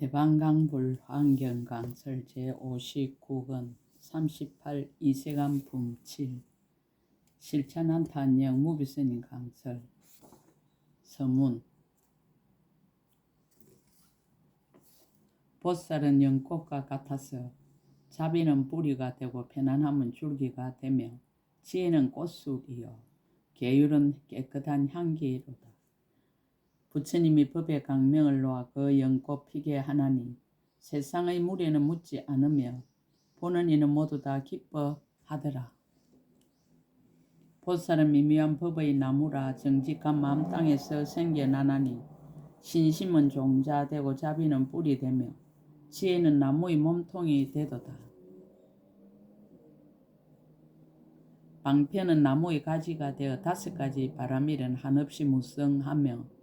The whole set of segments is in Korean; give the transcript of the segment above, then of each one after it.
대방강불 환경강설 제59권 38 이세간 품칠 실천한타 안녕 무비스님 강설 서문 보살은 연꽃과 같아서 자비는 뿌리가 되고 편안함은 줄기가 되며 지혜는 꽃술이요 계율은 깨끗한 향기로다. 부처님이 법의 강명을 놓아 그 연꽃 피게 하나니 세상의 무리는 묻지 않으며 보는 이는 모두 다 기뻐하더라. 보살은 미묘한 법의 나무라 정직한 마음 땅에서 생겨나나니 신심은 종자되고 자비는 뿌리 되며 지혜는 나무의 몸통이 되도다. 방편은 나무의 가지가 되어 5가지 바람일은 한없이 무성하며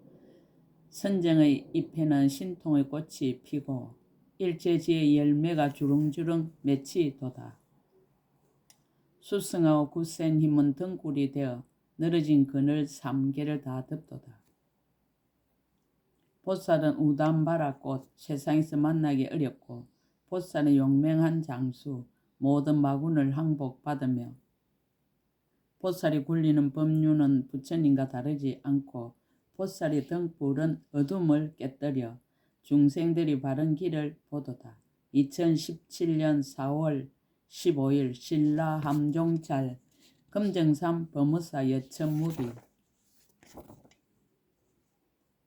선정의 잎에는 신통의 꽃이 피고 일제지의 열매가 주렁주렁 맺히 도다. 수성하고 굳센 힘은 등굴이 되어 늘어진 그늘 3개를 다 덮도다. 보살은 우담바라꽃 세상에서 만나기 어렵고 보살의 용맹한 장수 모든 마군을 항복받으며 보살이 굴리는 법륜은 부처님과 다르지 않고 보살의 등불은 어둠을 깨뜨려 중생들이 바른 길을 보도다. 2017년 4월 15일 신라 함종찰 금정산 법무사 여천무비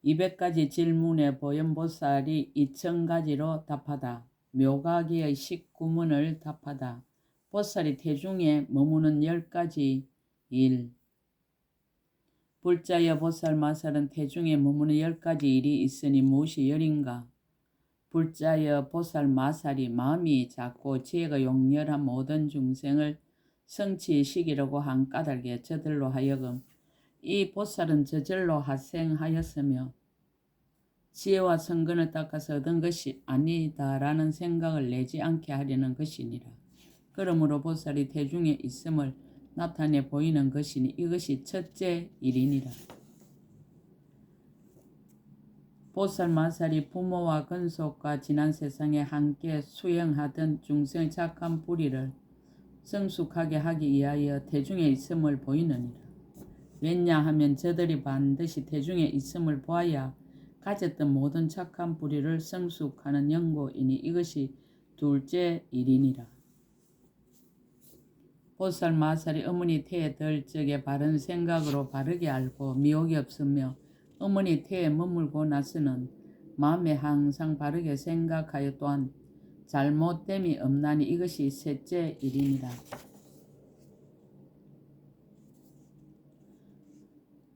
200가지 질문에 보현보살이 2000가지로 답하다. 묘가기의 19문을 답하다. 보살이 태중에 머무는 10가지 일. 불자여 보살 마살은 태중에 머무는 10가지 일이 있으니 무엇이 열인가? 불자여 보살 마살이 마음이 작고 지혜가 용렬한 모든 중생을 성취시키려고 한 까닭에 저들로 하여금 이 보살은 저절로 하생하였으며 지혜와 성근을 닦아서 얻은 것이 아니다라는 생각을 내지 않게 하려는 것이니라. 그러므로 보살이 태중에 있음을 나타내 보이는 것이니 이것이 첫째 일이니라. 보살 마살이 부모와 근속과 지난 세상에 함께 수행하던 중생의 착한 뿌리를 성숙하게 하기 위하여 태중에 있음을 보이느니라. 왜냐하면 저들이 반드시 태중에 있음을 보아야 가졌던 모든 착한 뿌리를 성숙하는 연고이니 이것이 둘째 일이니라. 보살 마살이 어머니 태에 들 적에 바른 생각으로 바르게 알고 미혹이 없으며 어머니 태에 머물고 나서는 마음에 항상 바르게 생각하여 또한 잘못됨이 없나니 이것이 셋째 일이니라.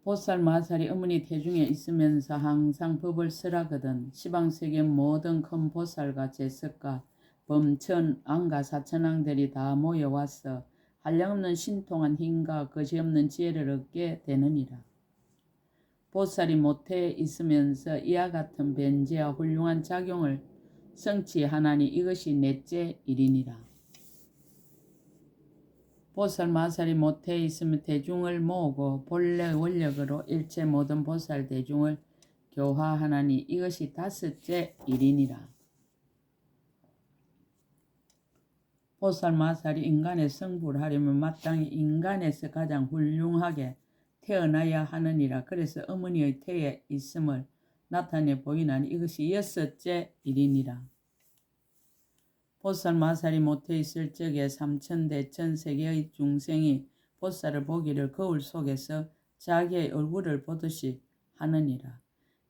보살 마살이 어머니 태중에 있으면서 항상 법을 설하거든 시방세계 모든 큰 보살과 제석과 범천, 앙가, 사천왕들이 다 모여와서 한량없는 신통한 힘과 거지없는 지혜를 얻게 되느니라. 보살이 모태에 있으면서 이와 같은 변제와 훌륭한 작용을 성취하나니 이것이 넷째 일이니라. 보살 마살이 모태에 있으면 대중을 모으고 본래 원력으로 일체 모든 보살 대중을 교화하나니 이것이 5째 일이니라. 보살 마살이 인간의 성불을 하려면 마땅히 인간에서 가장 훌륭하게 태어나야 하느니라. 그래서 어머니의 태에 있음을 나타내 보이나니 이것이 6째 일이니라. 보살 마살이 모태에 있을 적에 삼천대천 세계의 중생이 보살을 보기를 거울 속에서 자기의 얼굴을 보듯이 하느니라.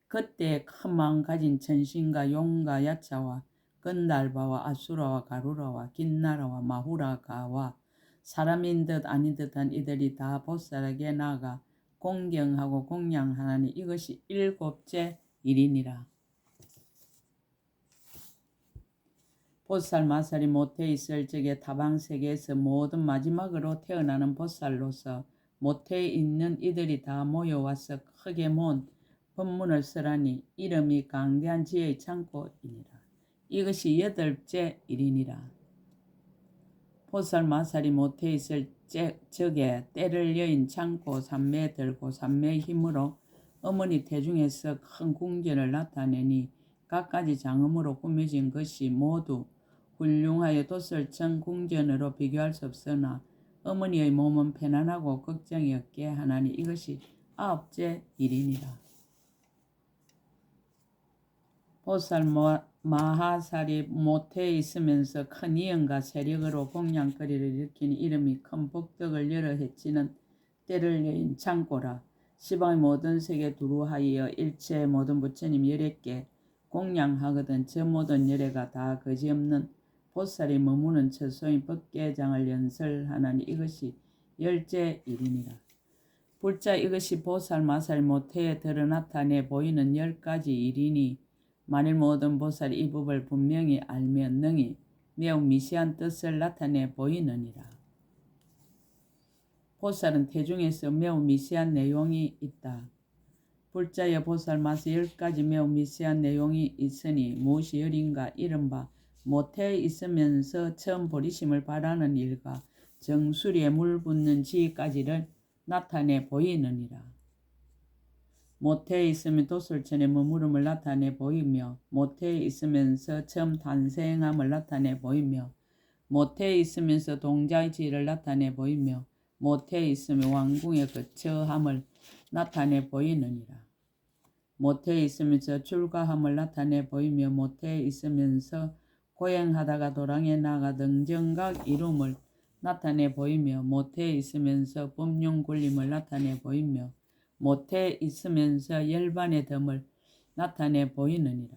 그때 큰 마음 가진 천신과 용과 야차와 건달바와 아수라와 가루라와 긴나라와 마후라가와 사람인 듯 아닌 듯한 이들이 다 보살에게 나아가 공경하고 공양하나니 이것이 7째 일이니라. 보살 마살이 모태에 있을 적에 타방세계에서 모든 마지막으로 태어나는 보살로서 모태에 있는 이들이 다 모여와서 크게 모은 법문을 쓰라니 이름이 강대한 지혜의 창고이니라. 이것이 8째 일이니라. 보살 마살이 모태에 있을 적에 때를 여인 창고 삼매에 들고 삼매의 힘으로 어머니 태중에서 큰 궁전을 나타내니 갖가지 장엄으로 꾸며진 것이 모두 훌륭하여 도설청 궁전으로 비교할 수 없으나 어머니의 몸은 편안하고 걱정이 없게 하나니 이것이 9째 일이니라. 보살 마하살이 모태에 있으면서 큰 이연과 세력으로 공양거리를 일으키는 이름이 큰 복덕을 여러 해치는 때를 여인 창고라. 시방의 모든 세계 두루하여 일체 모든 부처님 18개 공양하거든 저 모든 열애가 다 거지없는 보살이 머무는 처소인 법계장을 연설하나니 이것이 10째 일이니라. 불자 이것이 보살 마살 모태에 드러 나타내 보이는 10가지 일이니 만일 모든 보살이 이 법을 분명히 알면 능히 매우 미시한 뜻을 나타내 보이느니라. 보살은 태중에서 매우 미시한 내용이 있다. 불자여 보살 마서 10가지 매우 미시한 내용이 있으니 무엇이 열인가 이른바 모태에 있으면서 처음 보리심을 바라는 일과 정수리에 물 붓는 지까지를 나타내 보이느니라. 모태에 있으면 도솔천에 머무름을 나타내 보이며 모태에 있으면서 처음 탄생함을 나타내 보이며 모태에 있으면서 동자의 지를 나타내 보이며 모태에 있으면 왕궁의 거처함을 나타내 보이느니라. 모태에 있으면서 출가함을 나타내 보이며 모태에 있으면서 고행하다가 도랑에 나가 등정각 이룸을 나타내 보이며 모태에 있으면서 법륜 굴림을 나타내 보이며 모태에 있으면서 열반의 덤을 나타내 보이느니라.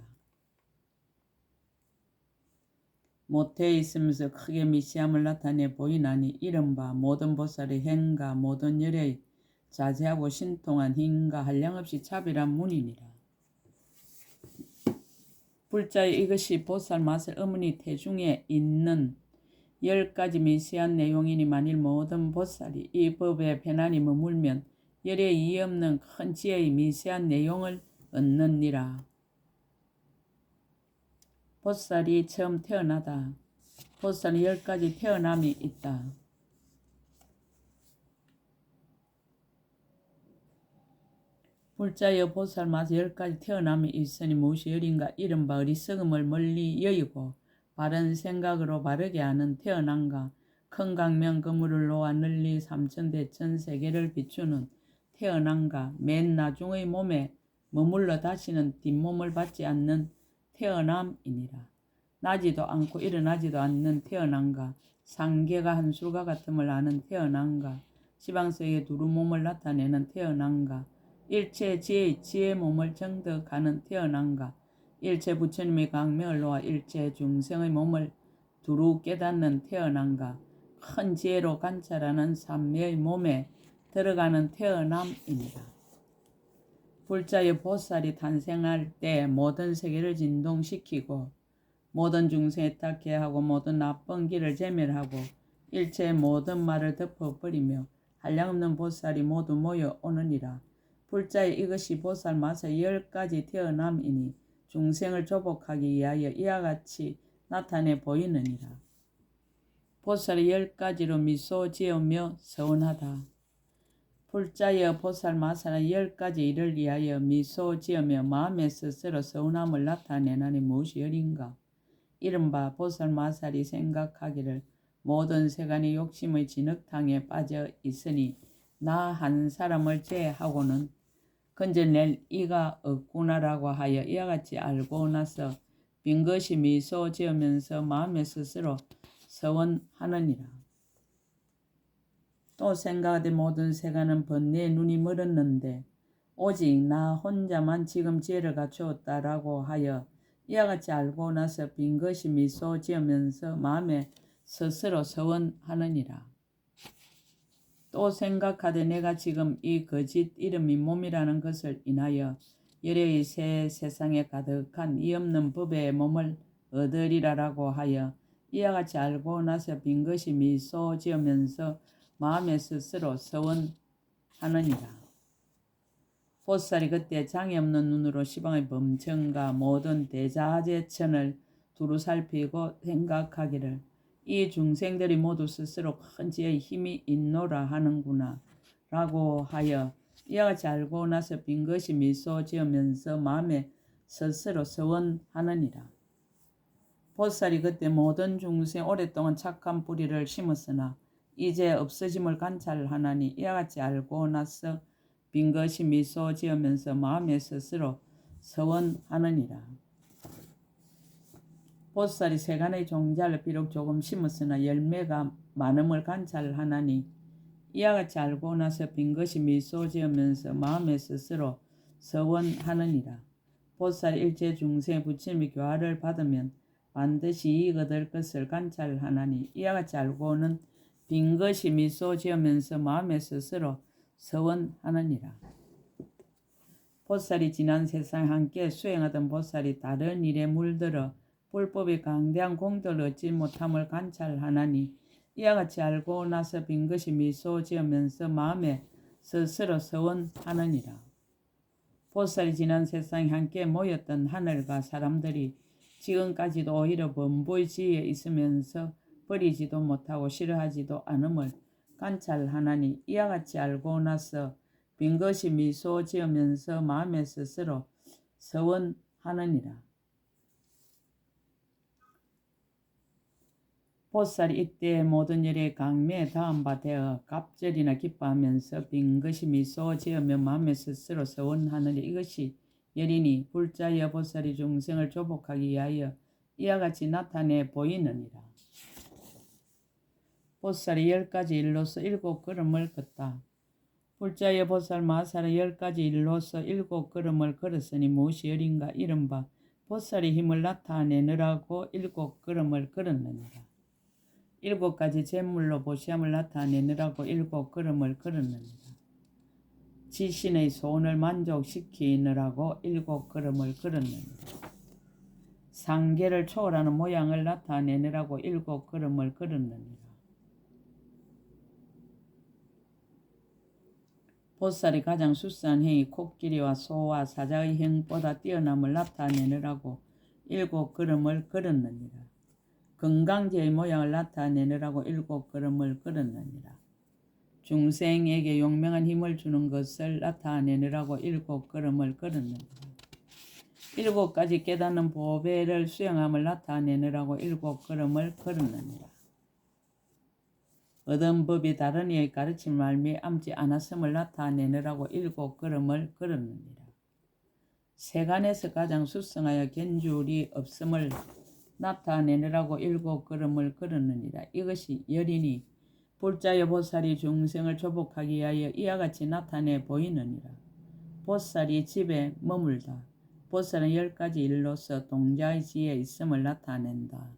모태에 있으면서 크게 미시함을 나타내 보이나니 이른바 모든 보살의 행과 모든 열의 자세하고 신통한 힘과 한량없이 차별한 문이니라. 불자의 이것이 보살 마살 어머니 태중에 있는 10가지 미시한 내용이니 만일 모든 보살이 이 법에 편안히 머물면 열에 이의 없는 큰 지혜의 미세한 내용을 얻느니라. 보살이 처음 태어나다. 보살은 10가지 태어남이 있다. 불자여 보살 마서 10가지 태어남이 있으니 무엇이 열인가 이른바 어리석음을 멀리 여의고 바른 생각으로 바르게 하는 태어남과 큰 강명 그물을 놓아 널리 삼천대천 세계를 비추는 태어남과 맨 나중의 몸에 머물러 다시는 뒷몸을 받지 않는 태어남이니라. 나지도 않고 일어나지도 않는 태어남과 상계가 한술과 같음을 아는 태어남과 시방세계 두루 몸을 나타내는 태어남과 일체 지혜 몸을 정득하는 태어남과 일체 부처님의 강명을 놓아 일체 중생의 몸을 두루 깨닫는 태어남과 큰 지혜로 관찰하는 삼매의 몸에 들어가는 태어남입니다. 불자의 보살이 탄생할 때 모든 세계를 진동시키고 모든 중생에 닿게 하고 모든 나쁜 길을 제멸하고 일체의 모든 말을 덮어버리며 한량없는 보살이 모두 모여오느니라. 불자의 이것이 보살 마서 10가지 태어남이니 중생을 조복하기 위하여 이와 같이 나타내 보이느니라. 보살이 10가지로 미소 지으며 서운하다. 불자여 보살 마사는 10가지 일을 위하여 미소 지으며 마음에 스스로 서운함을 나타내나니 무엇이 열인가. 이른바 보살 마살이 생각하기를 모든 세간이 욕심의 진흙탕에 빠져 있으니 나 한 사람을 제하고는 건져낼 이가 없구나라고 하여 이와 같이 알고 나서 빈것이 미소 지으면서 마음에 스스로 서원하느니라. 또 생각하되 모든 세간은 번뇌의 눈이 멀었는데 오직 나 혼자만 지금 지혜를 갖추었다라고 하여 이와 같이 알고 나서 빈것이 미소 지으면서 마음에 스스로 서원하느니라. 또 생각하되 내가 지금 이 거짓 이름이 몸이라는 것을 인하여 열애의 새 세상에 가득한 이 없는 법의 몸을 얻으리라라고 하여 이와 같이 알고 나서 빈것이 미소 지으면서 마음에 스스로 서원하느니라. 보살이 그때 장애 없는 눈으로 시방의 범청과 모든 대자재천을 두루 살피고 생각하기를 이 중생들이 모두 스스로 큰 지혜의 힘이 있노라 하는구나 라고 하여 이와 같이 알고 나서 빈것이 미소 지으면서 마음에 스스로 서원하느니라. 보살이 그때 모든 중생 오랫동안 착한 뿌리를 심었으나 이제 없어짐을 관찰하나니 이와 같이 알고 나서 빈것이 미소 지으면서 마음에 스스로 서원하느니라. 보살이 세간의 종자를 비록 조금 심었으나 열매가 많음을 관찰하나니 이와 같이 알고 나서 빈것이 미소 지으면서 마음에 스스로 서원하느니라. 보살 일체 중생의 부처님의 교화를 받으면 반드시 이익 얻을 것을 관찰하나니 이와 같이 알고는 빈것이 미소 지으면서 마음에 스스로 서원하느니라. 보살이 지난 세상 함께 수행하던 보살이 다른 일에 물들어 불법의 강대한 공덕을 얻지 못함을 관찰하나니 이와 같이 알고 나서 빈것이 미소 지으면서 마음에 스스로 서원하느니라. 보살이 지난 세상에 함께 모였던 하늘과 사람들이 지금까지도 오히려 범부의 지위에 있으면서 버리지도 못하고 싫어하지도 않음을 관찰하나니 이와 같이 알고 나서 빈것이 미소 지으면서 마음에 스스로 서원하느니라. 보살이 이때 모든 일에 강매에 다한 바 되어 갑절이나 기뻐하면서 빈것이 미소 지으며 마음에 스스로 서원하느니 이것이 열이니 불자여 보살이 중생을 조복하기 위하여 이와 같이 나타내 보이느니라. 보살이 10가지 일로서 7걸음을 걷다. 불자여 보살 마살의 10가지 일로서 7걸음을 걸었으니 무엇이 열인가 이른바 보살의 힘을 나타내느라고 7걸음을 걸었느니라. 7가지 제물로 보시함을 나타내느라고 7걸음을 걸었느니라. 지신의 소원을 만족시키느라고 7걸음을 걸었느니라. 상계를 초월하는 모양을 나타내느라고 7걸음을 걸었느니라. 보살이 가장 수수한 행위 코끼리와 소와 사자의 행보다 뛰어남을 나타내느라고 7걸음을 걸었느니라. 건강제의 모양을 나타내느라고 7걸음을 걸었느니라. 중생에게 용맹한 힘을 주는 것을 나타내느라고 7걸음을 걸었느니라. 7가지 깨닫는 보배를 수행함을 나타내느라고 7걸음을 걸었느니라. 얻은 법이 다른 이의 가르침을 말미암지 않았음을 나타내느라고 7걸음을 걸었느니라. 세간에서 가장 수성하여 견줄이 없음을 나타내느라고 7걸음을 걸었느니라. 이것이 열이니 불자여 보살이 중생을 조복하기 위하여 이와 같이 나타내 보이느니라. 보살이 집에 머물다. 보살은 10가지 일로서 동자의 지혜에 있음을 나타낸다.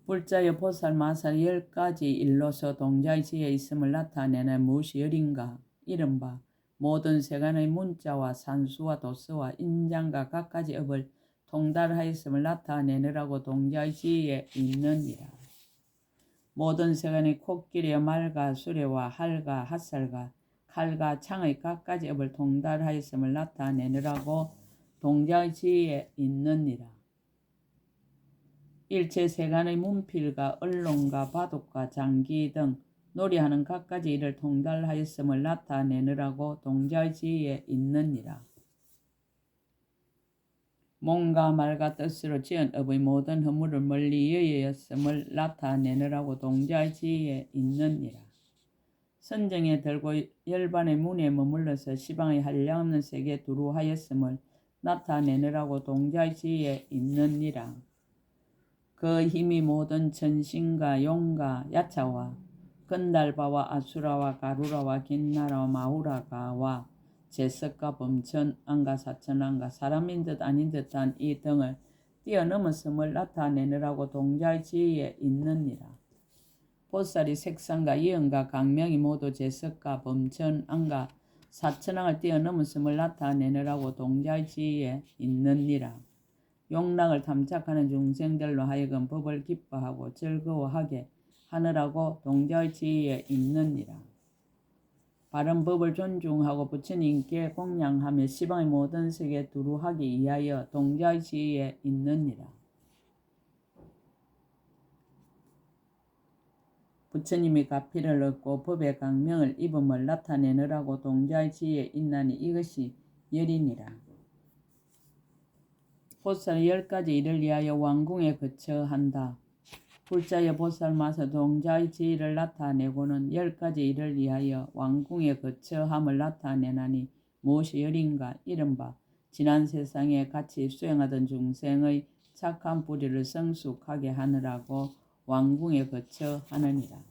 불자여 보살 마살이 10가지 일로서 동자의 지혜에 있음을 나타내는 무엇이 열인가 이른바 모든 세간의 문자와 산수와 도서와 인장과 각가지 업을 통달하였음을 나타내느라고 동자의 지혜에 있느니라. 모든 세간의 코끼리와 말과 수레와 할과 핫살과 칼과 창의 각가지 업을 통달하였음을 나타내느라고 동자의 지혜에 있느니라. 일체 세간의 문필과 언론과 바둑과 장기 등 놀이하는 각가지 일을 통달하였음을 나타내느라고 동자의 지혜에 있느니라. 몸과 말과 뜻으로 지은 업의 모든 허물을 멀리 여였음을 나타내느라고 동자의 지혜에 있느니라. 선정에 들고 열반의 문에 머물러서 시방의 한량없는 세계에 두루하였음을 나타내느라고 동자의 지혜에 있느니라. 그 힘이 모든 천신과 용과 야차와 건달바와 아수라와 가루라와 긴나라와 마후라가와 제석과 범천, 안가, 사천안가, 사람인 듯 아닌 듯한 이 등을 뛰어넘었음을 나타내느라고 동자의 지혜에 있느니라. 보살이 색상과 이언과 강명이 모두 제석과 범천, 안가, 사천왕을 뛰어넘었음을 나타내느라고 동자의 지혜에 있느니라. 용락을 탐착하는 중생들로 하여금 법을 기뻐하고 즐거워하게 하느라고 동자의 지혜에 있느니라. 바른 법을 존중하고 부처님께 공양하며 시방의 모든 세계에 두루하기 위하여 동자의 지혜에 있느니라. 부처님이 가피를 얻고 법의 강명을 입음을 나타내느라고 동자의 지혜에 있나니 이것이 열이니라. 보살이 10가지 일을 위하여 왕궁에 거처 한다. 불자의 보살마서 동자의 지혜를 나타내고는 10가지 일을 위하여 왕궁에 거처함을 나타내나니 무엇이 열인가? 이른바 지난 세상에 같이 수행하던 중생의 착한 뿌리를 성숙하게 하느라고 왕궁에 거처하느니라.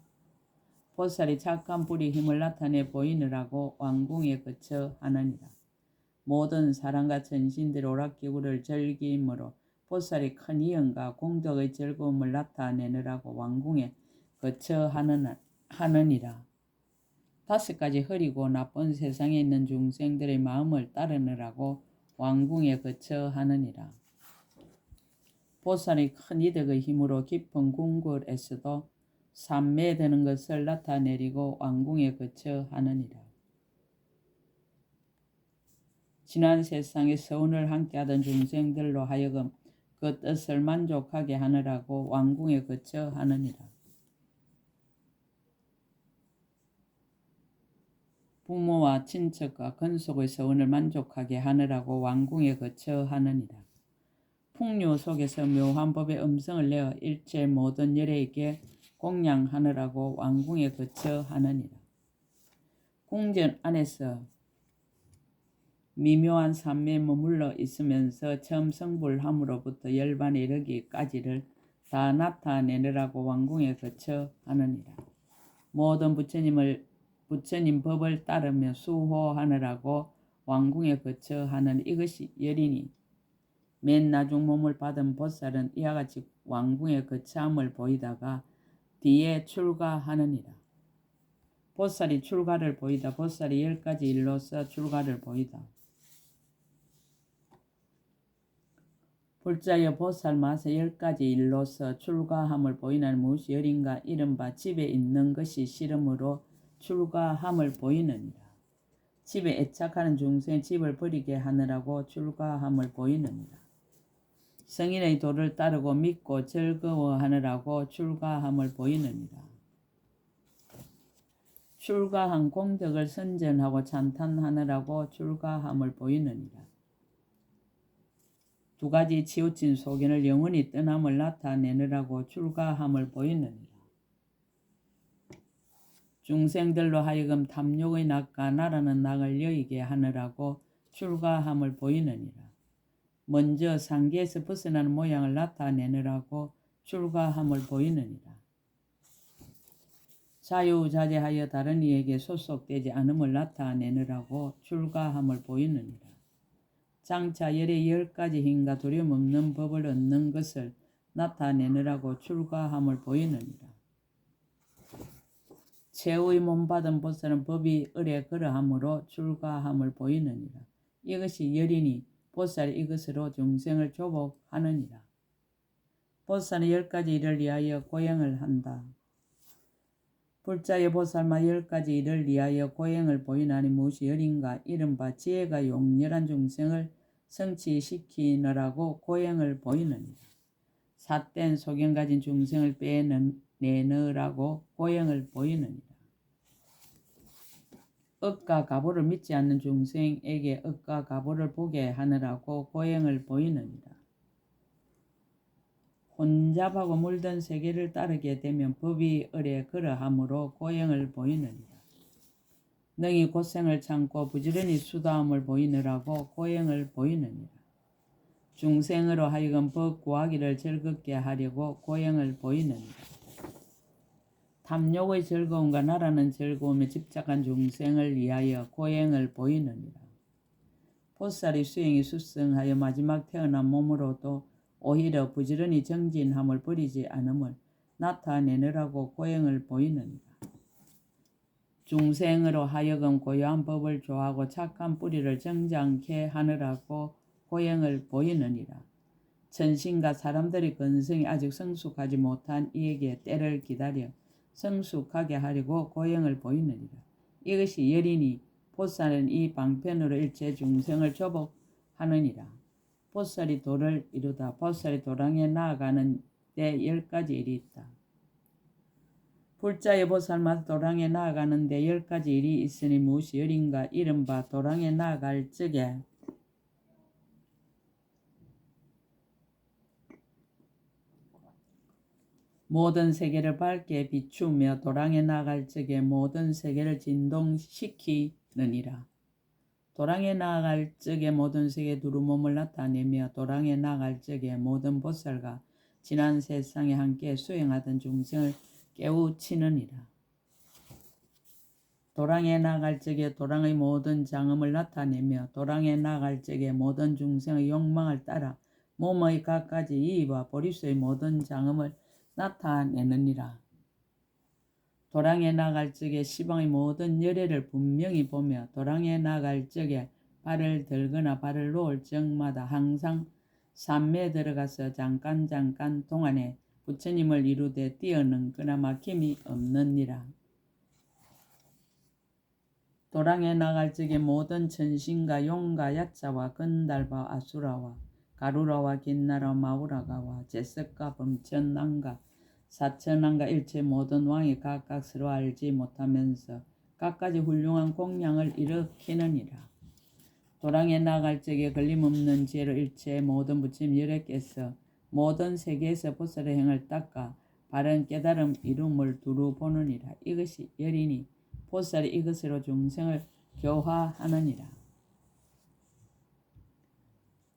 보살이 착한 뿌리 힘을 나타내 보이느라고 왕궁에 거처하느니라. 모든 사람과 천신들의 오락기구를 즐기므로 보살이 큰 이연과 공덕의 즐거움을 나타내느라고 왕궁에 거처하느니라. 5가지 흐리고 나쁜 세상에 있는 중생들의 마음을 따르느라고 왕궁에 거처하느니라. 보살이 큰 이덕의 힘으로 깊은 궁궐에서도 삼매되는 것을 나타내리고 왕궁에 거처하느니라. 지난 세상에 서운을 함께하던 중생들로 하여금 그 뜻을 만족하게 하느라고 왕궁에 거처하느니라. 부모와 친척과 근속의 서운을 만족하게 하느라고 왕궁에 거처하느니라. 풍류 속에서 묘한 법의 음성을 내어 일체 모든 열애에게 공양하느라고 왕궁에 거처하느니라. 궁전 안에서 미묘한 삼매에 머물러 있으면서 처음 성불함으로부터 열반에 이르기까지를 다 나타내느라고 왕궁에 거처하느니라. 모든 부처님 법을 따르며 수호하느라고 왕궁에 거처하는 이것이 열이니 맨 나중 몸을 받은 보살은 이와 같이 왕궁에 거처함을 보이다가 뒤에 출가하느니라. 보살이 출가를 보이다. 보살이 10가지 일로서 출가를 보이다. 불자여 보살마서 10가지 일로서 출가함을 보이는 무엇이 열인가? 이른바 집에 있는 것이 싫음으로 출가함을 보이느니라. 집에 애착하는 중생 집을 버리게 하느라고 출가함을 보이느니라. 성인의 도를 따르고 믿고 즐거워하느라고 출가함을 보이느니라. 출가한 공덕을 선전하고 찬탄하느라고 출가함을 보이느니라. 2가지 치우친 소견을 영원히 떠남을 나타내느라고 출가함을 보이느니라. 중생들로 하여금 탐욕의 낙과 나라는 낙을 여의게 하느라고 출가함을 보이느니라. 먼저 상계에서 벗어나는 모양을 나타내느라고 출가함을 보이느니라. 자유자재하여 다른 이에게 소속되지 않음을 나타내느라고 출가함을 보이느니라. 장차 열의 10가지 힘과 두려움 없는 법을 얻는 것을 나타내느라고 출가함을 보이느니라. 최후의 몸받은 보살은 법이 을에 그러함으로 출가함을 보이느니라. 이것이 열이니 보살이 이것으로 중생을 조복하느니라. 보살은 10가지 일을 위하여 고행을 한다. 불자의 보살마 10가지 일을 위하여 고행을 보이나니 무엇이 열인가? 이른바 지혜가 용렬한 중생을 성취시키느라고 고행을 보이느니라. 삿된 소견 가진 중생을 빼내느라고 고행을 보이느니라. 억과 가보를 믿지 않는 중생에게 억과 가보를 보게 하느라고 고행을 보이느니라. 혼잡하고 물든 세계를 따르게 되면 법이 을에 그러함으로 고행을 보이느니라. 능히 고생을 참고 부지런히 수다함을 보이느라고 고행을 보이느니라. 중생으로 하여금 법 구하기를 즐겁게 하려고 고행을 보이느니라. 탐욕의 즐거움과 나라는 즐거움에 집착한 중생을 위하여 고행을 보이느니라. 보살이 수행이 수성하여 마지막 태어난 몸으로도 오히려 부지런히 정진함을 버리지 않음을 나타내느라고 고행을 보이느니라. 중생으로 하여금 고요한 법을 좋아하고 착한 뿌리를 정장케 하느라고 고행을 보이느니라. 천신과 사람들의 근성이 아직 성숙하지 못한 이에게 때를 기다려 성숙하게 하려고 고행을 보이느니라. 이것이 열이니 보살은 이 방편으로 일체 중생을 조복하느니라. 보살이 도를 이루다. 보살이 도량에 나아가는 데 10가지 일이 있다. 불자의 보살마다 도랑에 나아가는데 10가지 일이 있으니 무엇이 열인가? 이른바 도랑에 나아갈 적에 모든 세계를 밝게 비추며 도랑에 나아갈 적에 모든 세계를 진동시키느니라. 도랑에 나아갈 적에 모든 세계 두루 몸을 나타내며 도랑에 나아갈 적에 모든 보살과 지난 세상에 함께 수행하던 중생을 깨우치느니라. 도랑에 나아갈 적에 도랑의 모든 장엄을 나타내며 도랑에 나아갈 적에 모든 중생의 욕망을 따라 몸의 갖가지 이의와 보리수의 모든 장엄을 나타내느니라. 도랑에 나아갈 적에 시방의 모든 열애를 분명히 보며 도랑에 나아갈 적에 발을 들거나 발을 놓을 적마다 항상 산매에 들어가서 잠깐 동안에 부처님을 이루되 뛰어넘거나 막힘이 없느니라. 도랑에 나갈 적에 모든 천신과 용과 야차와 건달과 아수라와 가루라와 긴나라 마우라가와 제석과 범천난과 사천난과 일체 모든 왕이 각각 서로 알지 못하면서 각가지 훌륭한 공양을 일으키느니라. 도랑에 나갈 적에 걸림없는 지혜로 일체 모든 부처님 열애께서 모든 세계에서 보살의 행을 닦아 바른 깨달음 이름을 두루 보느니라. 이것이 열이니 보살이 이것으로 중생을 교화하느니라.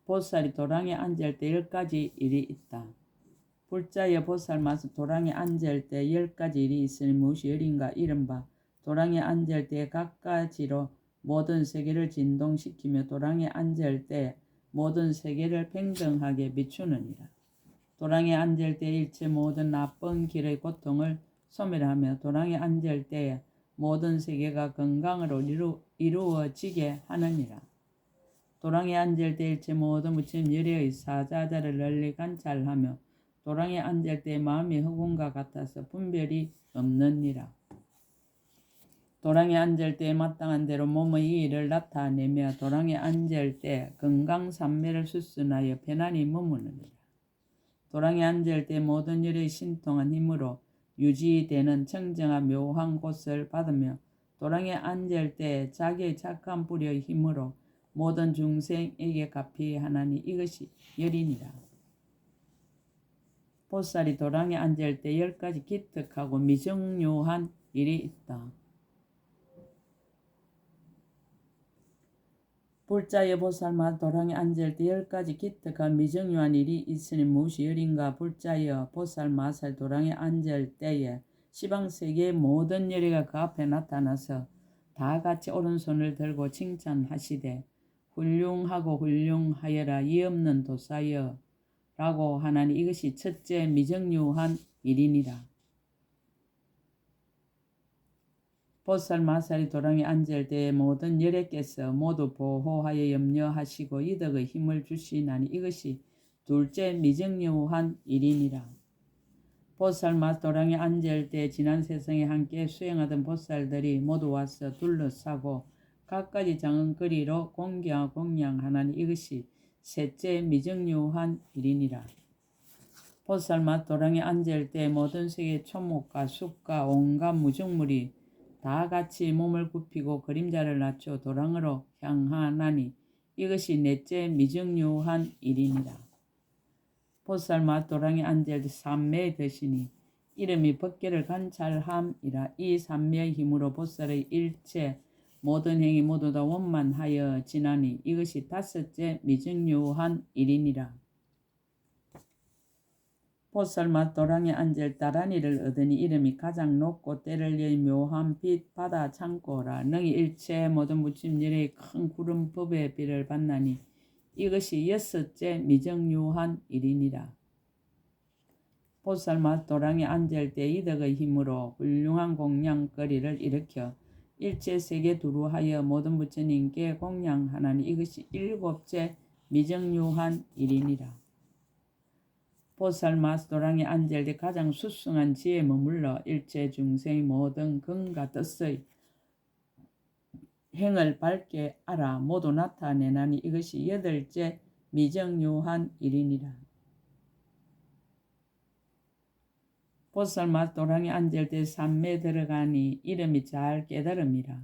보살이 도랑에 앉을 때 10가지 일이 있다. 불자여 보살마다 도랑에 앉을 때 10가지 일이 있으니 무엇이 열인가? 이른바 도랑에 앉을 때 각가지로 모든 세계를 진동시키며 도랑에 앉을 때 모든 세계를 평등하게 비추느니라. 도랑에 앉을 때 일체 모든 나쁜 길의 고통을 소멸하며 도랑에 앉을 때에 모든 세계가 건강으로 이루어지게 하느니라. 도랑에 앉을 때 일체 모든 부처님 열애의 사자자를 널리 관찰하며 도랑에 앉을 때 마음이 흑운과 같아서 분별이 없느니라. 도랑에 앉을 때 마땅한 대로 몸의 이의를 나타내며 도랑에 앉을 때 건강산매를 수순하여 편안히 머무느니라. 도랑에 앉을 때 모든 열의 신통한 힘으로 유지되는 청정한 묘한 곳을 받으며 도랑에 앉을 때 자기의 착한 뿌리의 힘으로 모든 중생에게 갚이 하나니 이것이 열이니라. 보살이 도랑에 앉을 때 10가지 기특하고 미정료한 일이 있다. 불자의 보살마다 도랑에 앉을 때 10가지 기특한 미정료한 일이 있으니 무엇이 열인가? 불자여 보살마살 도랑에 앉을 때에 시방세계의 모든 열애가 그 앞에 나타나서 다 같이 오른손을 들고 칭찬하시되 훌륭하고 훌륭하여라 이 없는 도사여 라고 하나니 이것이 첫째 미정료한 일이니라. 보살 마살이 도랑에 앉을 때에 모든 열애께서 모두 보호하여 염려하시고 이덕의 힘을 주시나니 이것이 둘째 미정료한 일이니라. 보살 마살 도랑에 앉을 때 지난 세상에 함께 수행하던 보살들이 모두 와서 둘러싸고 각가지 장언거리로 공양하나니 이것이 셋째 미정료한 일이니라. 보살 마살 도랑에 앉을 때 모든 세계 초목과 숲과 온갖 무정물이 다 같이 몸을 굽히고 그림자를 낮춰 도랑으로 향하나니 이것이 넷째 미정료한 일이니라. 보살 마살 도랑에 앉을 때 삼매의 대신이 이름이 법계를 관찰함이라. 이 삼매의 힘으로 보살의 일체 모든 행위 모두 다 원만하여 지나니 이것이 다섯째 미정료한 일이니라. 보살 마살 도랑에 앉을 따라니를 얻으니 이름이 가장 높고 때를 여의 묘한 빛 바다 창고라. 능히 일체 모든 부처님 열애의 큰 구름 법의 비를 받나니 이것이 여섯째 미정료한 일이니라. 보살 마살 도랑에 앉을 때 이덕의 힘으로 훌륭한 공양거리를 일으켜 일체 세계 두루하여 모든 부처님께 공양하나니 이것이 일곱째 미정료한 일이니라. 보살 마살 도랑에 앉을 때 가장 수승한 지혜에 머물러 일체 중생의 모든 근과 뜻의 행을 밝게 알아 모두 나타내나니 이것이 여덟째 미정료한 일이니라. 보살맛 도랑에 앉을 때 삼매 들어가니 이름이 잘 깨달음이라.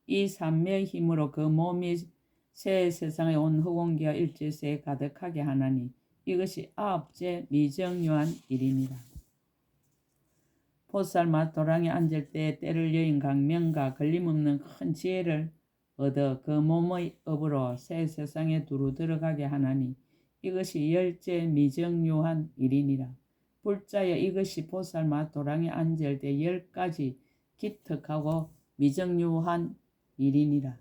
이 삼매의 힘으로 그 몸이 새 세상에 온 허공기와 일제세에 가득하게 하나니 이것이 아홉째 미정유한 일이니라. 보살맛 도랑에 앉을 때 때를 여인 강명과 걸림없는 큰 지혜를 얻어 그 몸의 업으로 새 세상에 두루 들어가게 하나니 이것이 열째 미정유한 일이니라. 불자여 이것이 보살맛 도랑에 앉을 때 10가지 기특하고 미정유한 일이니라.